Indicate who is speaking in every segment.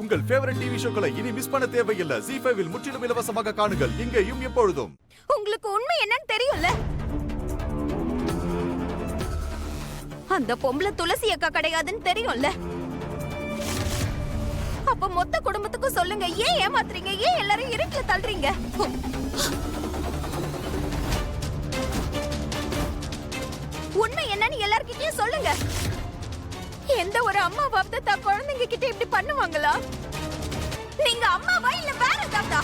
Speaker 1: உங்கள் favourite TV ஷோக்களை இனி miss பண்ண தேவையில்லை. ZEE5 இல் முற்றிலும் இலவசமாக காணுங்கள். இங்கேயும் எப்பொழுதும்.
Speaker 2: உங்களுக்கு உண்மை என்னன்னு தெரியும்ல? அந்த பொம்பளை துளசி அக்கா கிடையாதுன்னு தெரியும்ல? அப்ப மொத்த குடும்பத்துக்கும் சொல்லுங்க. ஏன் ஏமாத்துறீங்க? ஏன் எல்லாரும் இருட்டுல தள்ளுறீங்க? உண்மை என்னன்னு எல்லார்கிட்டயும் சொல்லுங்க. எந்த ஒரு அம்மாவாவது தான் குழந்தைங்க கிட்ட இப்படி பண்ணுவாங்களா? நீங்க அம்மாவா இல்ல வேற ஏதாவது?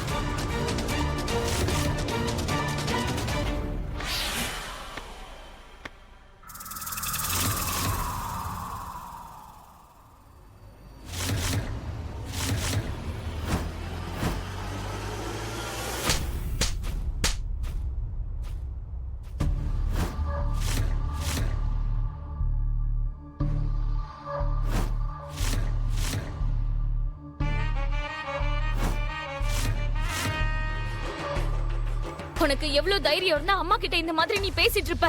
Speaker 3: உனக்கு எவ்வளவு தைரியம் இருந்தா அம்மா கிட்ட இந்த மாதிரி நீ பேசிட்டு இருப்ப?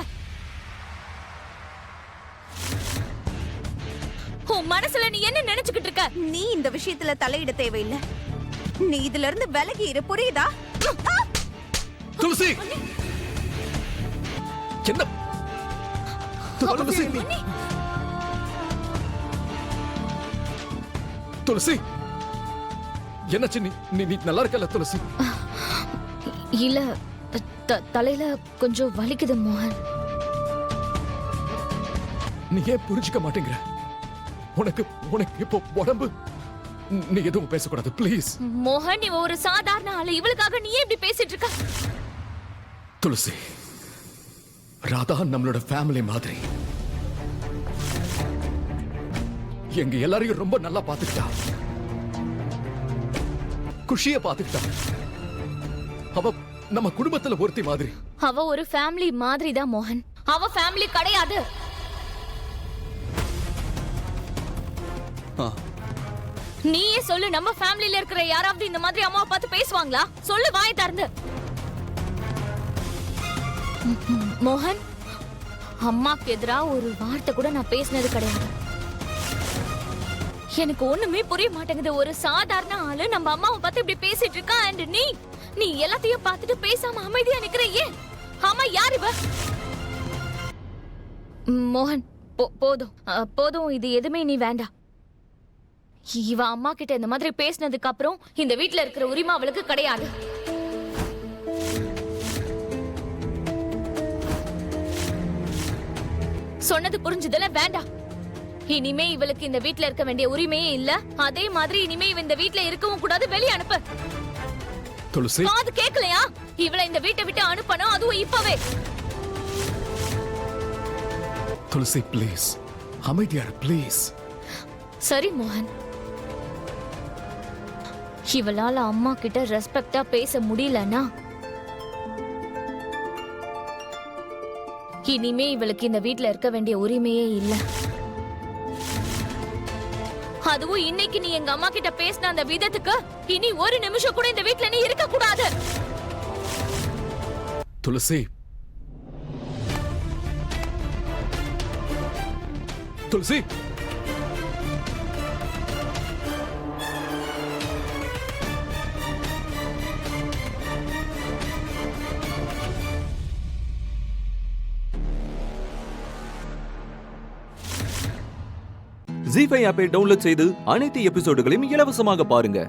Speaker 3: உன் மனசுல நீ என்ன நினைச்சுக்கிட்டு இருக்க?
Speaker 2: நீ இந்த விஷயத்துல தலையிட தேவையில்லை. நீ இதுல இருந்து விலகி இரு, புரியுதா?
Speaker 4: துளசி என்ன துளசி துளசி என்னாச்சு? நீ நல்லா இருக்கல துளசி?
Speaker 3: இல்ல, தலையில கொஞ்சம் வலிக்குது மோகன்.
Speaker 4: நீ ஏன் புரிஞ்சுக்க மாட்டேங்கிற? உனக்கு இப்போ உடம்பு. நீ எதுவும் பேசக்கூடாது ப்ளீஸ்.
Speaker 3: மோகன், நீ ஒரு சாதாரண ஆளு. இவளுக்காக நீ எப்படி பேசிட்டு இருக்க?
Speaker 4: துளசி, ராதா நம்மளோட ஃபேமிலி மாதிரி. எங்க எல்லாரையும் ரொம்ப நல்லா பாத்துக்கிட்டா. குஷிய பாத்துக்கிட்டா. அவ நம்ம குடும்பத்துல ஒருத்தி மாதிரி.
Speaker 3: அவ ஒரு ஃபேமிலி மாதிரி தான் மோகன். அவ ஃபேமிலி கிடையாது. நீயே சொல்லு, நம்ம ஃபேமிலில இருக்கிற யாராவது இந்த மாதிரி அம்மாவை பார்த்து பேசுவாங்களா? சொல்லு வாய் திறந்து. மோகன், அம்மாக்கு எதிரா ஒரு வார்த்தை கூட நான் பேசினது கிடையாது. எனக்கு ஒண்ணுமே புரிய மாட்டேங்குது. ஒரு சாதாரண ஆளு நம்ம அம்மாவை பார்த்து இப்படி பேசிட்டு இருக்கா. அண்ட் நீ எல்லாத்தையும் பார்த்துட்டு பேசாம அமைதியா நிக்கிற. ஏன்? ஆமா, யார் இவ? மோகன், போதும். இது எதுவுமே நீ வேண்டாம். இவ அம்மா கிட்ட இந்த மாதிரி பேசினதுக்கு அப்புறம் இந்த வீட்ல இருக்கிற உரிமை அவளுக்கு கிடையாது. சொன்னது புரிஞ்சுதல? வேண்டாம். இனிமே இவளுக்கு இந்த வீட்ல இருக்க வேண்டிய உரிமையே இல்ல. அதே மாதிரி இனிமே இவ இந்த வீட்ல இருக்கவும் கூடாது. வெளிய அனுப்பு.
Speaker 4: துளசி,
Speaker 3: காது கேக்கலையா? இவளை இந்த வீட்டை விட்டு அனுப்பணும், அதுவும் இப்பவே.
Speaker 4: துளசி ப்ளீஸ், அமைதியா ப்ளீஸ்.
Speaker 3: சரி மோகன், இவளால அம்மா கிட்ட ரெஸ்பெக்டா பேச முடியலனா இனிமே இவளுக்கு இந்த வீட்ல இருக்க வேண்டிய உரிமையே இல்ல. அதுவும் இன்னைக்கு நீ எங்க அம்மா கிட்ட பேசின அந்த விதத்துக்கு இனி ஒரு நிமிஷம் கூட இந்த வீட்ல நீ இருக்க கூடாது.
Speaker 4: துளசி, துளசி,
Speaker 5: ZEE5 ஆப்பை டவுன்லோட் செய்து அனைத்து எபிசோடுகளையும் இலவசமாக பாருங்க.